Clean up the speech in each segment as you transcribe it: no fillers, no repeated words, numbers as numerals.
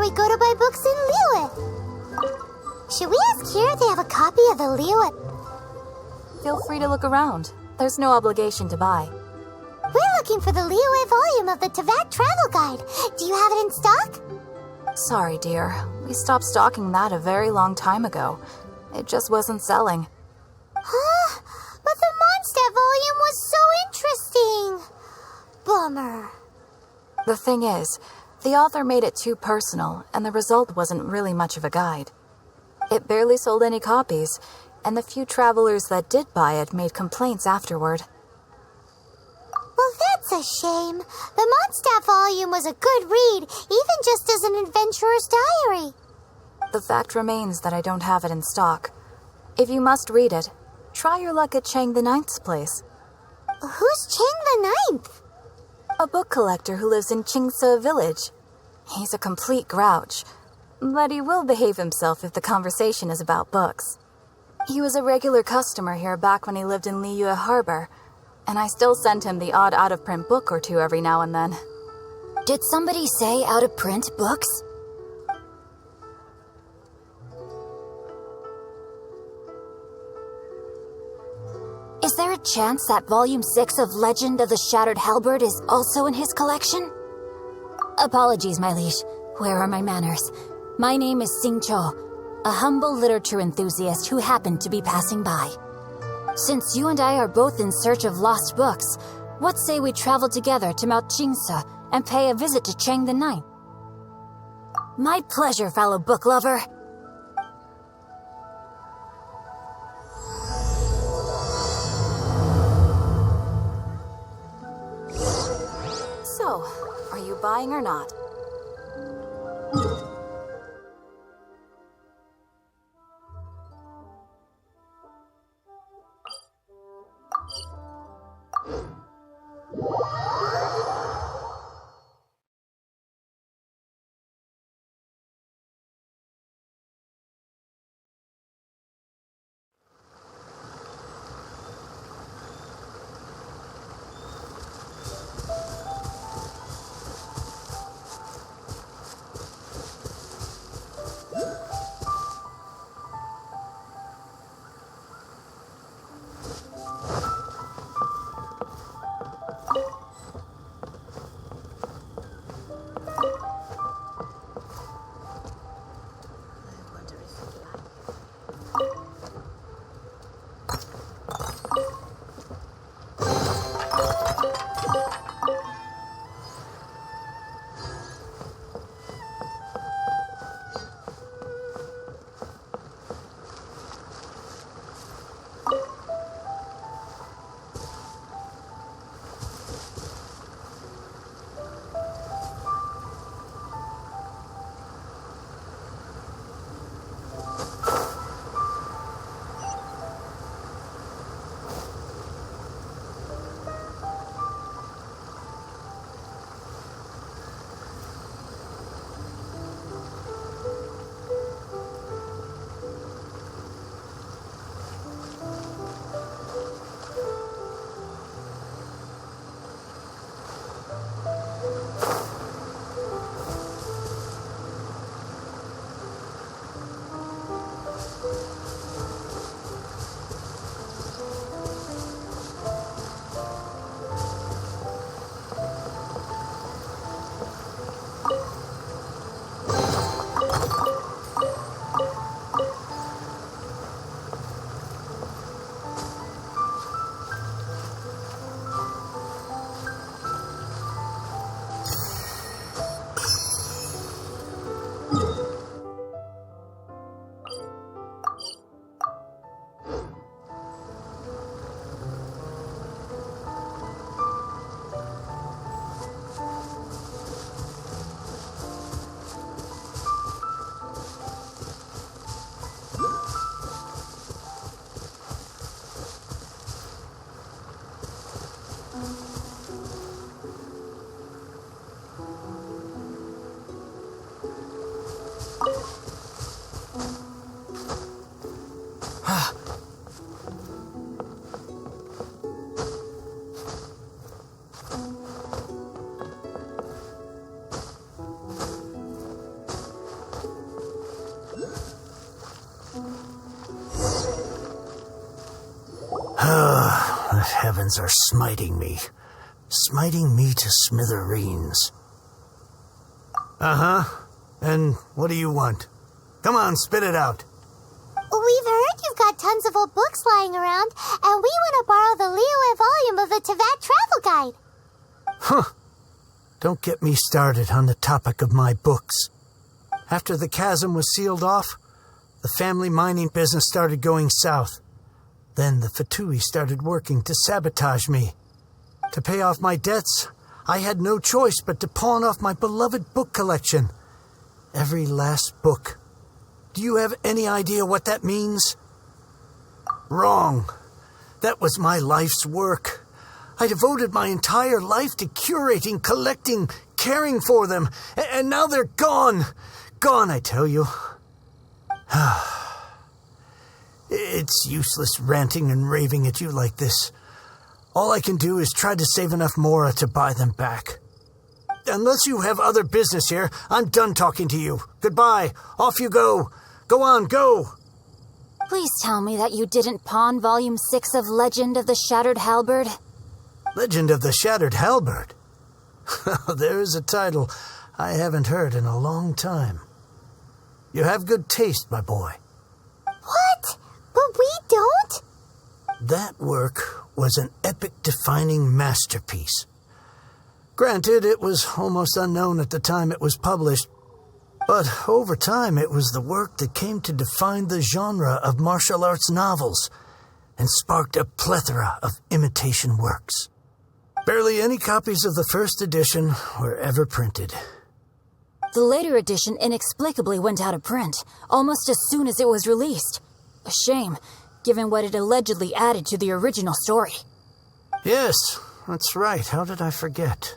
before we go to buy books in Liyue. Should we ask here if they have a copy of the Liyue? Feel free to look around. There's no obligation to buy. We're looking for the Liyue volume of the Etyvat Travel Guide. Do you have it in stock? Sorry, dear. We stopped stocking that a very long time ago. It just wasn't selling. Huh? But the Mondstadt volume was so interesting. Bummer. The thing is, the author made it too personal, and the result wasn't really much of a guide. It barely sold any copies, and the few travelers that did buy it made complaints afterward. Well, that's a shame. The Mondstadt volume was a good read, even just as an adventurer's diary. The fact remains that I don't have it in stock. If you must read it, try your luck at Chang the Ninth's place. Who's Chang the Ninth? A book collector who lives in Xingqiu village. He's a complete grouch, but he will behave himself if the conversation is about books. He was a regular customer here back when he lived in Liyue Harbor, and I still send him the odd out-of-print book or two every now and then. Did somebody say out-of-print books? Is there a chance that Volume 6 of Legend of the Shattered Halberd is also in his collection? Apologies, my liege. Where are my manners? My name is Xingqiu, a humble literature enthusiast who happened to be passing by. Since you and I are both in search of lost books, what say we travel together to Mount Xingqiu and pay a visit to Chang the Ninth? My pleasure, fellow book lover. So, are you buying or not? heavens are smiting me to smithereens. Uh-huh. And what do you want? Come on, spit it out. We've heard you've got tons of old books lying around, and we want to borrow the Liyue volume of the Etyvat Travel Guide. Huh. Don't get me started on the topic of my books. After the chasm was sealed off, the family mining business started going south. Then the Fatui started working to sabotage me. To pay off my debts, I had no choice but to pawn off my beloved book collection. Every last book. Do you have any idea what that means? Wrong. That was my life's work. I devoted my entire life to curating, collecting, caring for them, and now they're gone. Gone, I tell you. It's useless ranting and raving at you like this. All I can do is try to save enough mora to buy them back. Unless you have other business here, I'm done talking to you. Goodbye. Off you go. Go on, go. Please tell me that you didn't pawn Volume 6 of Legend of the Shattered Halberd. Legend of the Shattered Halberd? There's a title I haven't heard in a long time. You have good taste, my boy. What? But we don't? That work was an epic-defining masterpiece. Granted, it was almost unknown at the time it was published, but over time it was the work that came to define the genre of martial arts novels and sparked a plethora of imitation works. Barely any copies of the first edition were ever printed. The later edition inexplicably went out of print, almost as soon as it was released. A shame, given what it allegedly added to the original story. Yes, that's right. How did I forget?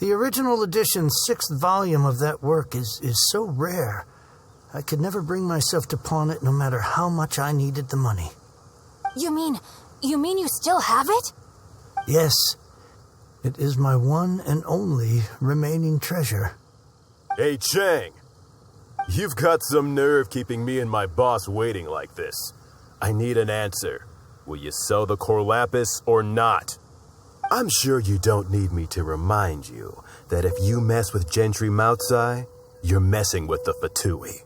The original edition's 6th volume of that work is so rare, I could never bring myself to pawn it no matter how much I needed the money. You mean you still have it? Yes. It is my one and only remaining treasure. Hey, Chang. You've got some nerve keeping me and my boss waiting like this. I need an answer. Will you sell the core lapis or not? I'm sure you don't need me to remind you that if you mess with Gentry Moutsai, you're messing with the Fatui.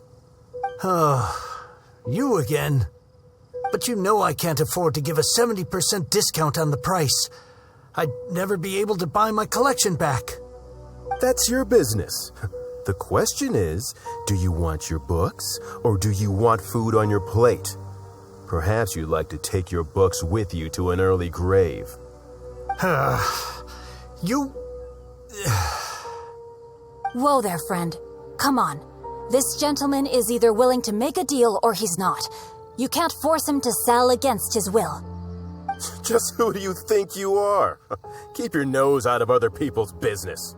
Oh, you again. But you know I can't afford to give a 70% discount on the price. I'd never be able to buy my collection back. That's your business. The question is, do you want your books or do you want food on your plate? Perhaps you'd like to take your books with you to an early grave. You... Whoa there, friend. Come on. This gentleman is either willing to make a deal or he's not. You can't force him to sell against his will. Just who do you think you are? Keep your nose out of other people's business.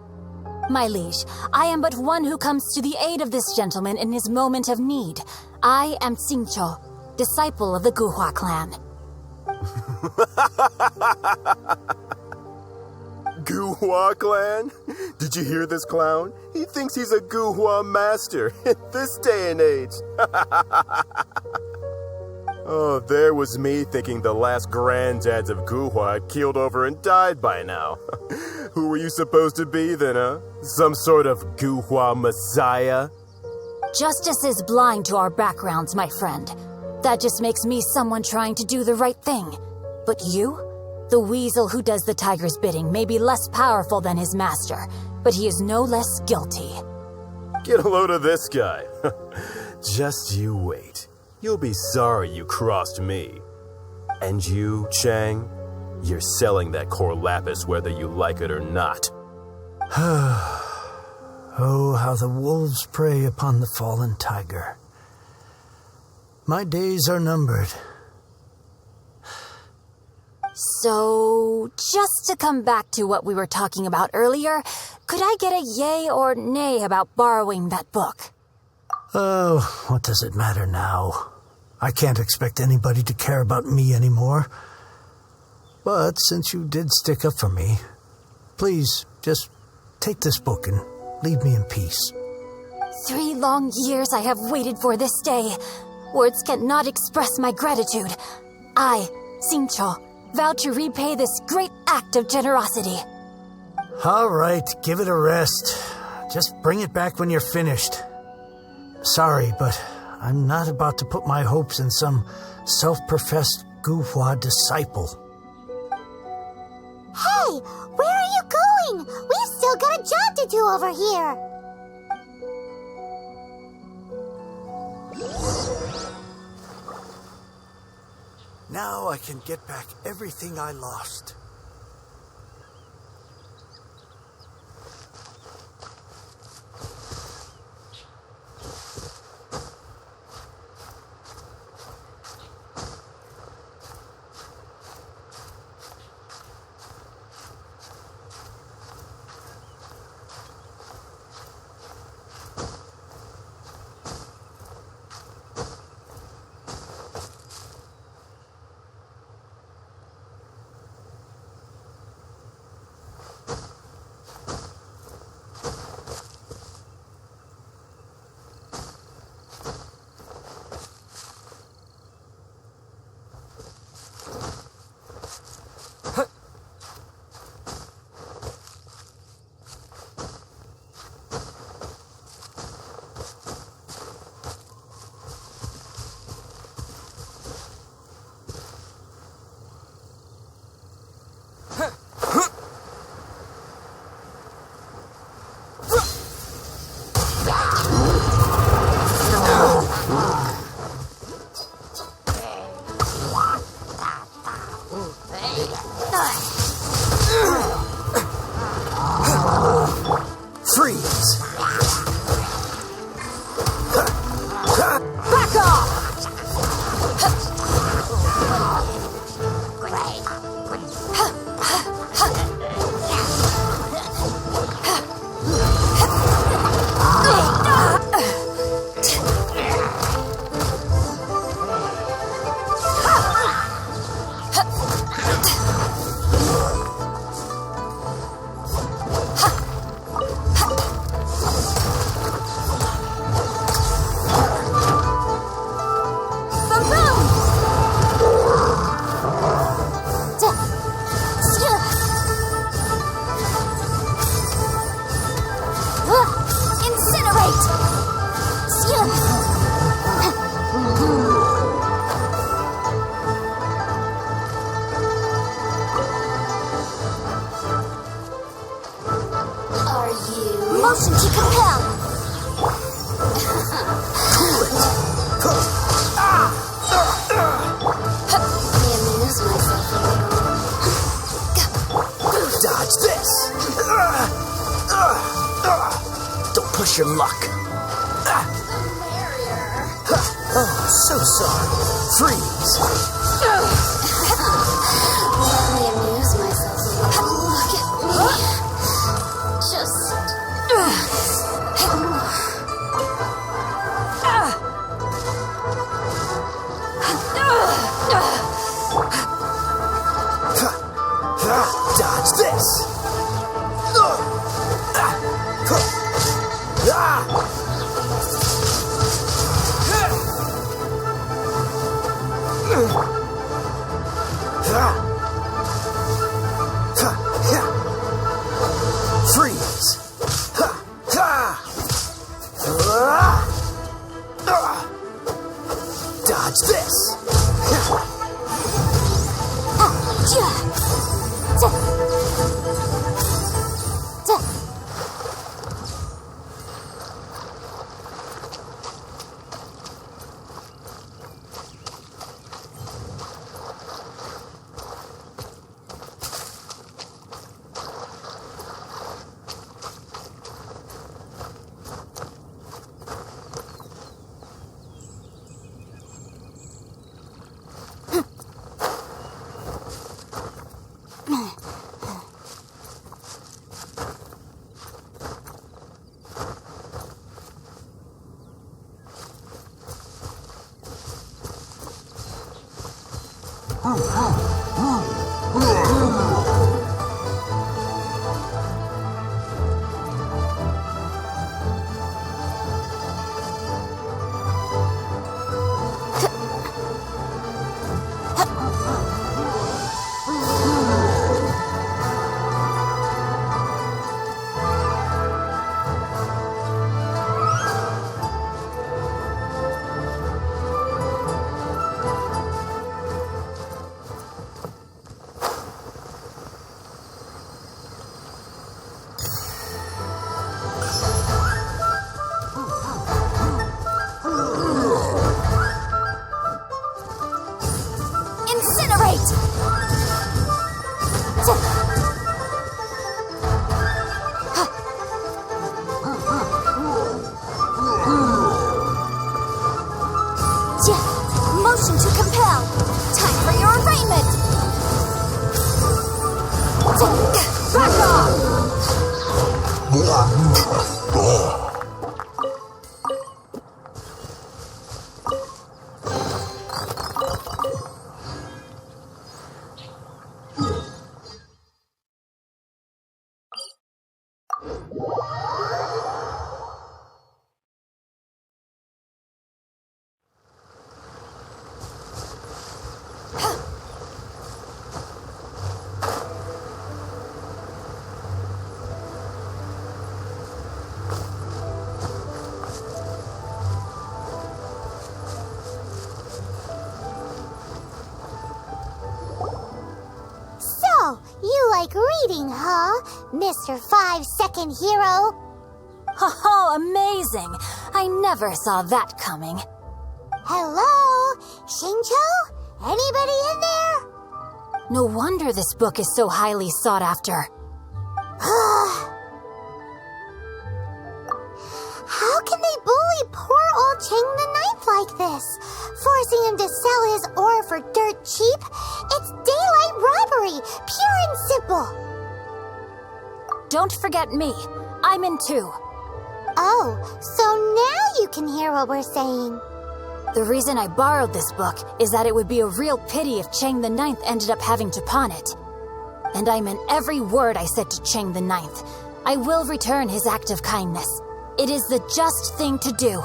My liege, I am but one who comes to the aid of this gentleman in his moment of need. I am Xingqiu, disciple of the Guhua clan. Guhua clan? Did you hear this clown? He thinks he's a Guhua master in this day and age. Oh, there was me thinking the last granddads of Guhua had keeled over and died by now. Who were you supposed to be then, huh? Some sort of Guhua messiah? Justice is blind to our backgrounds, my friend. That just makes me someone trying to do the right thing. But you? The weasel who does the tiger's bidding may be less powerful than his master, but he is no less guilty. Get a load of this guy. Just you wait. You'll be sorry you crossed me. And you, Chang, you're selling that core lapis whether you like it or not. Oh, how the wolves prey upon the fallen tiger. My days are numbered. So, just to come back to what we were talking about earlier, could I get a yay or nay about borrowing that book? Oh, what does it matter now? I can't expect anybody to care about me anymore. But since you did stick up for me, please just take this book and leave me in peace. 3 long years I have waited for this day. Words cannot express my gratitude. I, Xingqiu, vow to repay this great act of generosity. All right, give it a rest. Just bring it back when you're finished. Sorry, but I'm not about to put my hopes in some self-professed Guhua disciple. Hey, where are you going? We've still got a job to do over here. Now I can get back everything I lost. Freeze! Back off! Motion to compel. Dodge this! Don't push your luck. Oh, so sorry. Freeze! Let me amuse myself. Look at me. Just... Dodge this! Freeze! Dodge this! So, you like reading, huh, Mr. 5-second hero? Oh, amazing! I never saw that coming. Hello? Xingqiu? Anybody in there? No wonder this book is so highly sought after. How can they bully poor old Cheng the Ninth like this? Forcing him to sell his ore for dirt cheap? It's daylight robbery, pure and simple. Don't forget me. I'm in too. Oh, so now you can hear what we're saying. The reason I borrowed this book is that it would be a real pity if Cheng the Ninth ended up having to pawn it. And I meant every word I said to Cheng the Ninth. I will return his act of kindness. It is the just thing to do.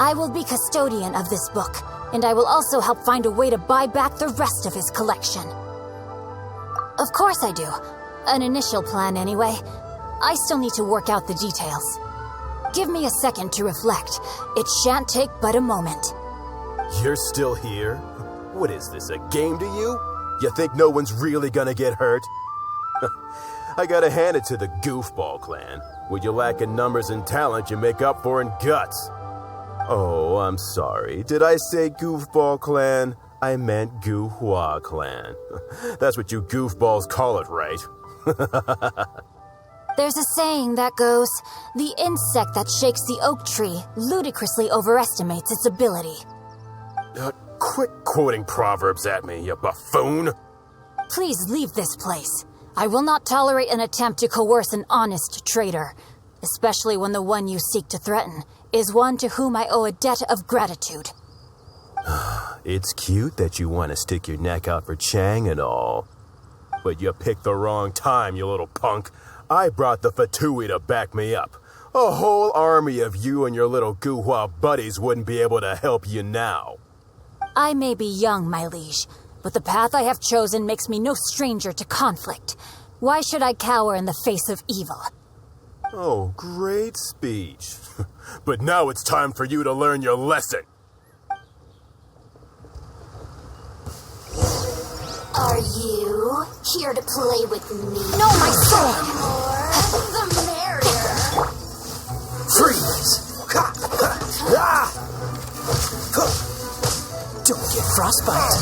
I will be custodian of this book, and I will also help find a way to buy back the rest of his collection. Of course I do. An initial plan anyway. I still need to work out the details. Give me a second to reflect. It shan't take but a moment. You're still here? What is this, a game to you? You think no one's really gonna get hurt? I gotta hand it to the Goofball clan. What you lack in numbers and talent, you make up for in guts. Oh, I'm sorry. Did I say Goofball clan? I meant Guhua clan. That's what you goofballs call it, right? There's a saying that goes, the insect that shakes the oak tree ludicrously overestimates its ability. Quit quoting proverbs at me, you buffoon. Please leave this place. I will not tolerate an attempt to coerce an honest trader, especially when the one you seek to threaten is one to whom I owe a debt of gratitude. It's cute that you want to stick your neck out for Chang and all. But you picked the wrong time, you little punk. I brought the Fatui to back me up. A whole army of you and your little Guhua buddies wouldn't be able to help you now. I may be young, my liege, but the path I have chosen makes me no stranger to conflict. Why should I cower in the face of evil? Oh, great speech. But now it's time for you to learn your lesson. Are you here to play with me? No, my sword! The merrier. Freeze! Don't get frostbite.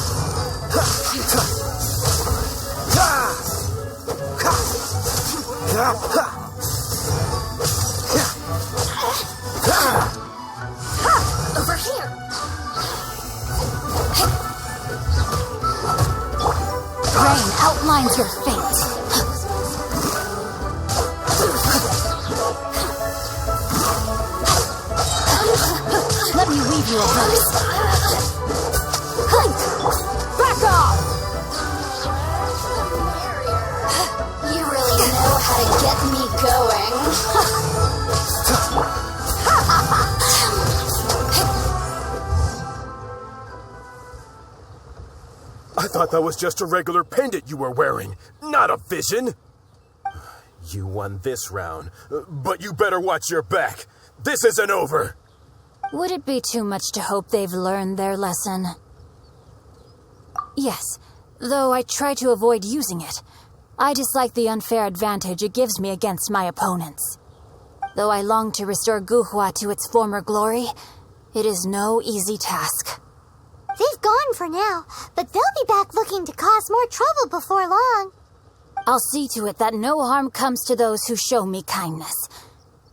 Over here. Rain outlines your fate. Let me weave you a verse. Back off! You really know how to get me going. I thought that was just a regular pendant you were wearing, not a vision. You won this round, but you better watch your back. This isn't over. Would it be too much to hope they've learned their lesson? Yes, though I try to avoid using it. I dislike the unfair advantage it gives me against my opponents. Though I long to restore Guhua to its former glory, it is no easy task. They've gone for now, but they'll be back looking to cause more trouble before long. I'll see to it that no harm comes to those who show me kindness.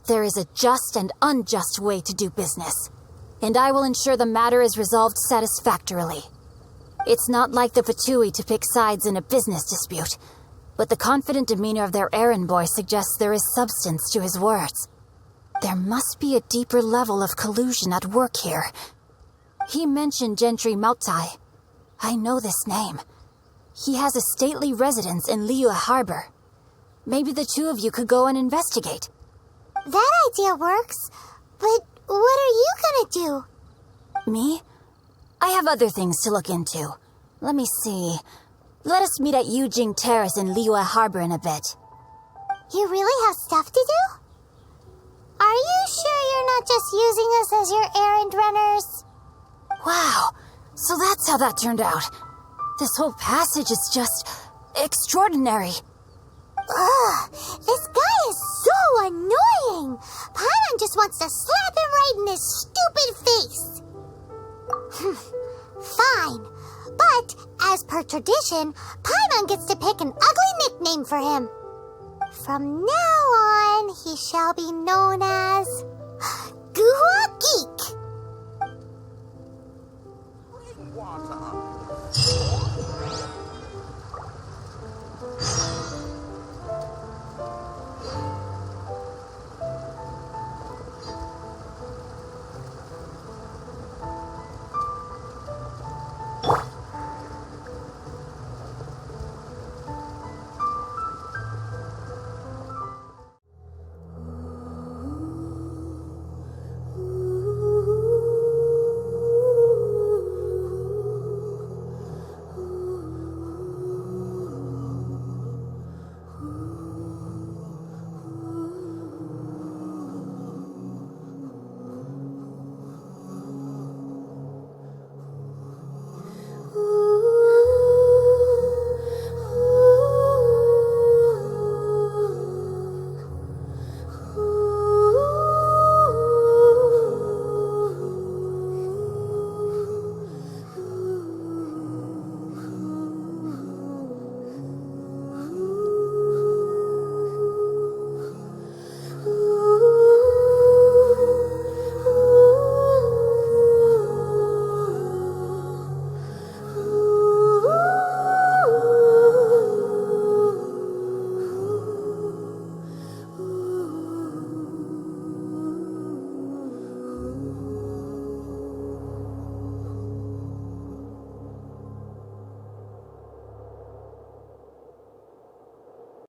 There is a just and unjust way to do business, and I will ensure the matter is resolved satisfactorily. It's not like the Fatui to pick sides in a business dispute. but the confident demeanor of their errand boy suggests there is substance to his words. There must be a deeper level of collusion at work here. He mentioned Gentry Mautai. I know this name. He has a stately residence in Liyue Harbor. Maybe the two of you could go and investigate. That idea works, but what are you gonna do? Me? I have other things to look into. Let me see. Let us meet at Yujing Terrace in Liyue Harbor in a bit. You really have stuff to do? Are you sure you're not just using us as your errand runners? Wow, so that's how that turned out. This whole passage is just extraordinary. Ugh, this guy is so annoying! Paimon just wants to slap him right in his stupid face! Fine, but as per tradition, Paimon gets to pick an ugly nickname for him. From now on, he shall be known